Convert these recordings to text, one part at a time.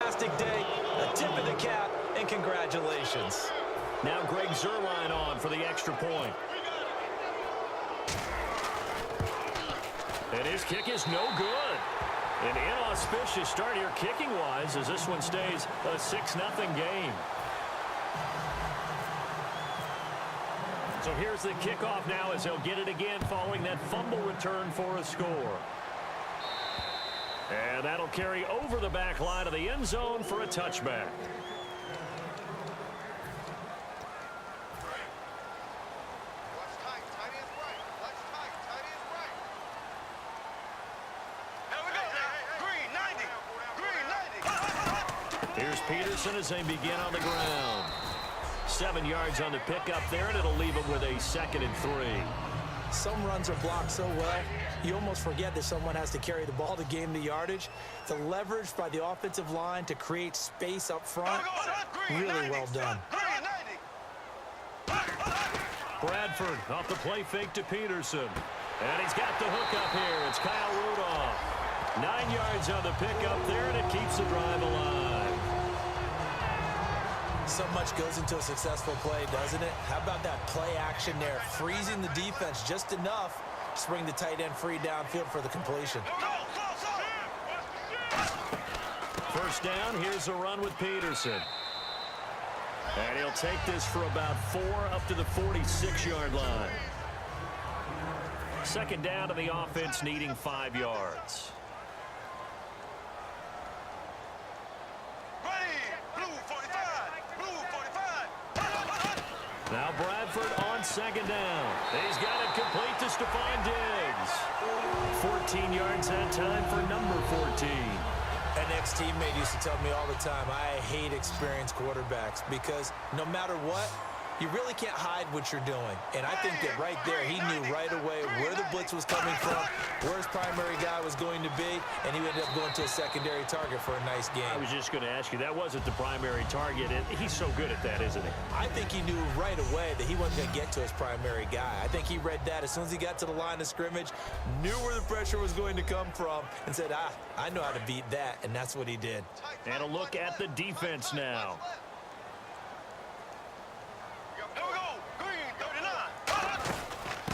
Fantastic day, a tip of the cap, and congratulations. Now Greg Zuerlein on for the extra point. And his kick is no good. An inauspicious start here kicking-wise as this one stays a 6-0 game. So here's the kickoff now as they'll get it again following that fumble return for a score. And that'll carry over the back line of the end zone for a touchback. Here's Peterson as they begin on the ground. 7 yards on the pickup there, and it'll leave them with a 2nd and 3. Some runs are blocked so well, you almost forget that someone has to carry the ball to gain the yardage. The leverage by the offensive line to create space up front, really well done. Bradford off the play fake to Peterson. And he's got the hook up here. It's Kyle Rudolph. 9 yards on the pickup there, and it keeps the drive alive. So much goes into a successful play, doesn't it? How about that play action there? Freezing the defense just enough to bring the tight end free downfield for the completion. First down, here's a run with Peterson. And he'll take this for about 4 up to the 46-yard line. Second down to the offense needing 5 yards. Now Bradford on second down. He's got it complete to Stephon Diggs. 14 yards that time for number 14. An ex-teammate used to tell me all the time, I hate experienced quarterbacks because no matter what, you really can't hide what you're doing. And I think that right there, he knew right away where the blitz was coming from, where his primary guy was going to be, and he ended up going to a secondary target for a nice game. I was just going to ask you, that wasn't the primary target. He's so good at that, isn't he? I think he knew right away that he wasn't going to get to his primary guy. I think he read that as soon as he got to the line of scrimmage, knew where the pressure was going to come from, and said, I know how to beat that, and that's what he did. And a look at the defense now.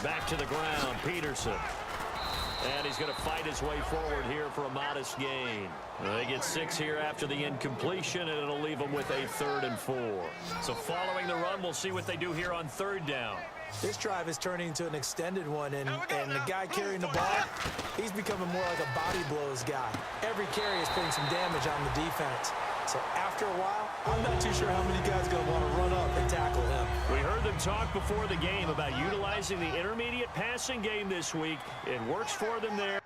Back to the ground, Peterson. And he's going to fight his way forward here for a modest gain. They get 6 here after the incompletion, and it'll leave them with a 3rd and 4. So following the run, we'll see what they do here on 3rd down. This drive is turning into an extended one, and the guy carrying the ball, he's becoming more like a body blows guy. Every carry is putting some damage on the defense. So after a while, I'm not too sure how many guys are going to want to run up and tackle him. We heard them talk before the game about utilizing the intermediate passing game this week. It works for them there.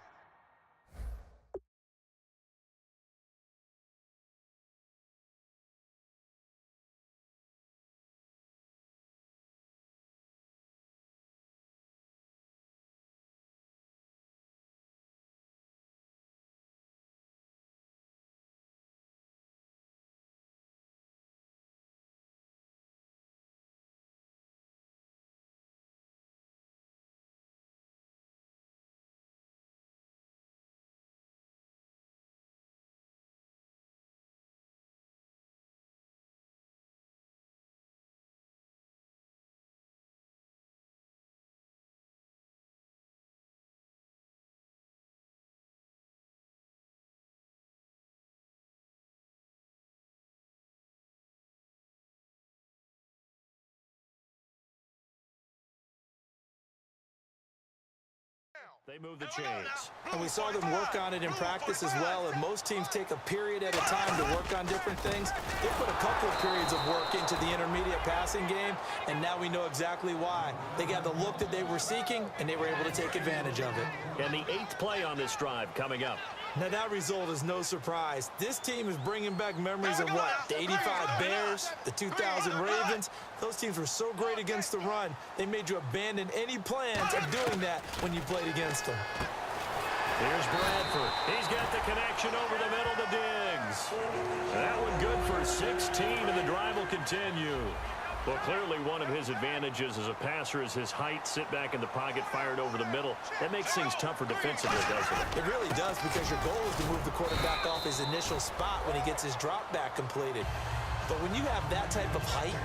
They move the chains. And we saw them work on it in practice as well. And most teams take a period at a time to work on different things. They put a couple of periods of work into the intermediate passing game, and now we know exactly why. They got the look that they were seeking, and they were able to take advantage of it. And the 8th play on this drive coming up. Now, that result is no surprise. This team is bringing back memories of what? The 85 Bears, the 2000 Ravens. Those teams were so great against the run, they made you abandon any plans of doing that when you played against them. Here's Bradford. He's got the connection over the middle to Diggs. That one good for 16, and the drive will continue. Well, clearly one of his advantages as a passer is his height. Sit back in the pocket, fired over the middle. That makes things tougher defensively, doesn't it? It really does, because your goal is to move the quarterback off his initial spot when he gets his drop back completed. But when you have that type of height,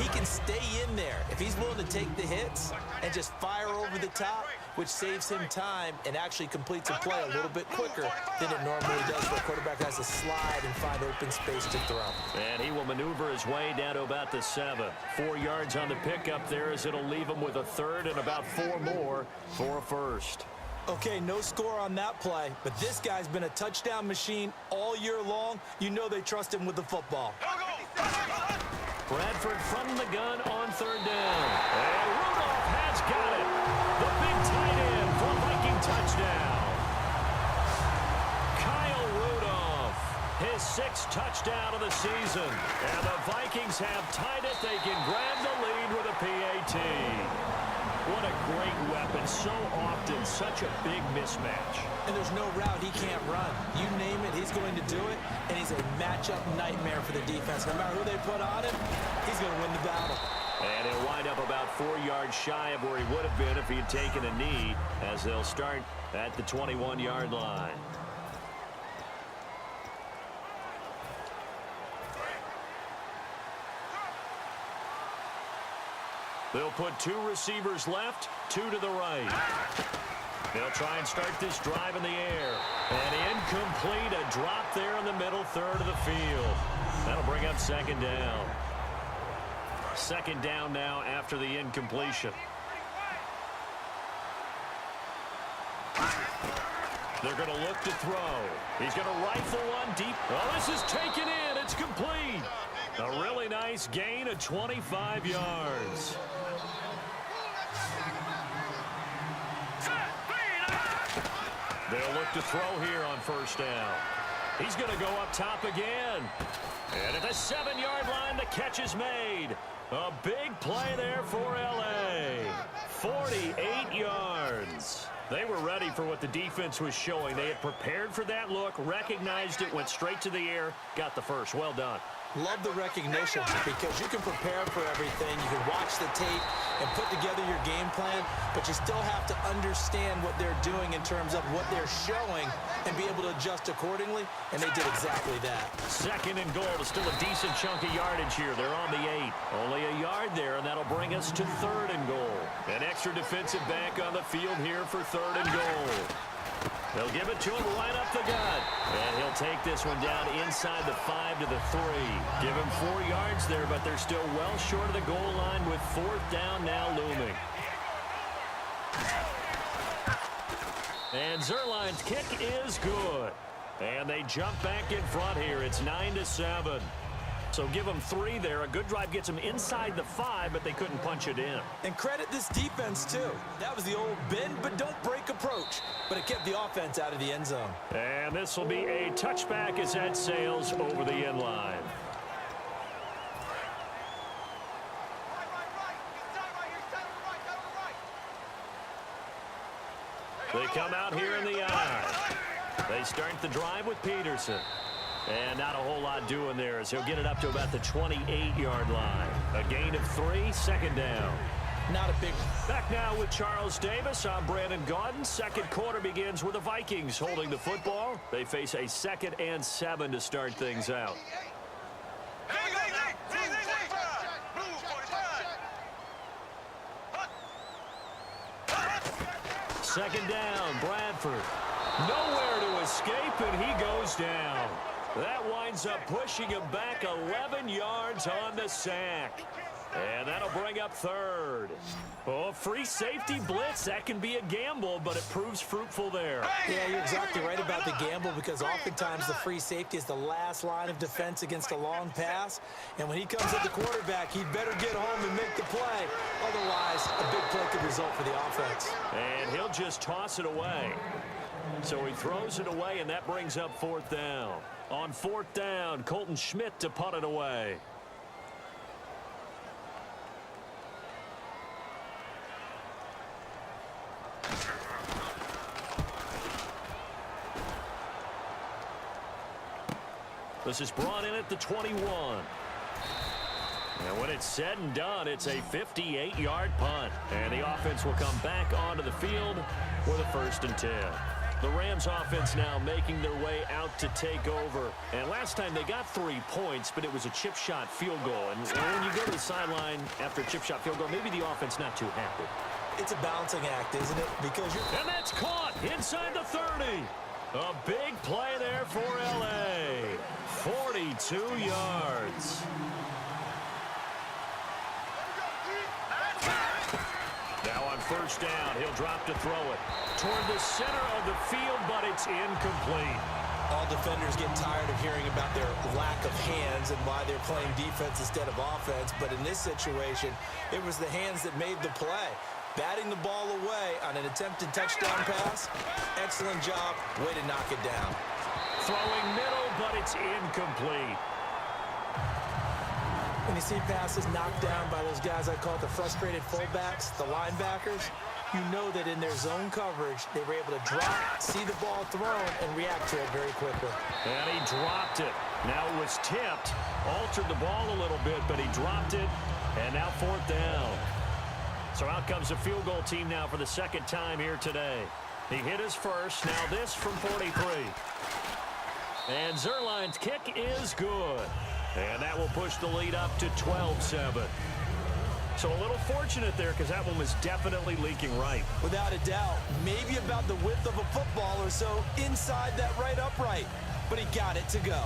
he can stay in there if he's willing to take the hits and just fire over the top, which saves him time and actually completes a play a little bit quicker than it normally does, where a quarterback has to slide and find open space to throw. And he will maneuver his way down to about the 7. 4 yards on the pickup there, as it'll leave him with a third and about 4 more for a first. Okay, no score on that play, but this guy's been a touchdown machine all year long. You know they trust him with the football. Bradford from the gun on third down. And Rudolph has got it. The big tight end for a Viking touchdown. Kyle Rudolph, his 6th touchdown of the season. And the Vikings have tied it. They can grab the lead with a PAT. What a great weapon. So often, such a big mismatch. And there's no route he can't run. You name it, he's going to do it. And he's a matchup nightmare for the defense. No matter who they put on him, he's going to win the battle. And he'll wind up about 4 yards shy of where he would have been if he had taken a knee, as they'll start at the 21-yard line. They'll put 2 receivers left, 2 to the right. They'll try and start this drive in the air. And incomplete, a drop there in the middle third of the field. That'll bring up second down. Second down now after the incompletion. They're going to look to throw. He's going to rifle one deep. Oh, this is taken in. It's complete. A really nice gain of 25 yards. They'll look to throw here on first down. He's going to go up top again. And at the 7-yard line, the catch is made. A big play there for L.A. 48 yards. They were ready for what the defense was showing. They had prepared for that look, recognized it, went straight to the air, got the first. Well done. Love the recognition, because you can prepare for everything. You can watch the tape and put together your game plan, but you still have to understand what they're doing in terms of what they're showing and be able to adjust accordingly, and they did exactly that. Second and goal. Still a decent chunk of yardage here. They're on the 8. Only a yard there, and that'll bring us to third and goal. An extra defensive back on the field here for third and goal. They'll give it to him right up the gut. And he'll take this one down inside the 5 to the 3. Give him 4 yards there, but they're still well short of the goal line with fourth down now looming. And Zerline's kick is good. And they jump back in front here. It's 9-7. So give them 3 there. A good drive gets them inside the 5, but they couldn't punch it in. And credit this defense, too. That was the old bend but don't break approach, but it kept the offense out of the end zone. And this will be a touchback as that sails over the end line. They come out here in the eye. They start the drive with Peterson. And not a whole lot doing there, as he'll get it up to about the 28-yard line. A gain of 3, second down. Not a big... Back now with Charles Davis. I'm Brandon Gaudin. Second quarter begins with the Vikings holding the football. They face a 2nd and 7 to start things out. Second down, Bradford. Nowhere to escape, and he goes down. That winds up pushing him back 11 yards on the sack. And that'll bring up third. Oh, free safety blitz. That can be a gamble, but it proves fruitful there. Yeah, you're exactly right about the gamble, because oftentimes the free safety is the last line of defense against a long pass. And when he comes at the quarterback, he'd better get home and make the play. Otherwise, a big play could result for the offense. And he'll just toss it away. So he throws it away, and that brings up fourth down. On fourth down, Colton Schmidt to punt it away. This is brought in at the 21. And when it's said and done, it's a 58-yard punt. And the offense will come back onto the field with a 1st and 10. The Rams offense now making their way out to take over. And last time they got 3 points, but it was a chip shot field goal. And when you go to the sideline after a chip shot field goal, maybe the offense not too happy. It's a balancing act, isn't it? Because you're... And that's caught inside the 30. A big play there for L.A. 42 yards. Now on 1st down, he'll drop to throw it toward the center of the field, but it's incomplete. All defenders get tired of hearing about their lack of hands and why they're playing defense instead of offense. But in this situation, it was the hands that made the play. Batting the ball away on an attempted touchdown pass. Excellent job. Way to knock it down. Throwing middle, but it's incomplete. When you see passes knocked down by those guys I call the frustrated fullbacks, the linebackers, you know that in their zone coverage, they were able to drop, see the ball thrown, and react to it very quickly. And he dropped it. Now it was tipped, altered the ball a little bit, but he dropped it, and now 4th down. So out comes the field goal team now for the 2nd time here today. He hit his first, now this from 43. And Zerline's kick is good. And that will push the lead up to 12-7. So a little fortunate there because that one was definitely leaking right. Without a doubt, maybe about the width of a football or so inside that right upright. But he got it to go.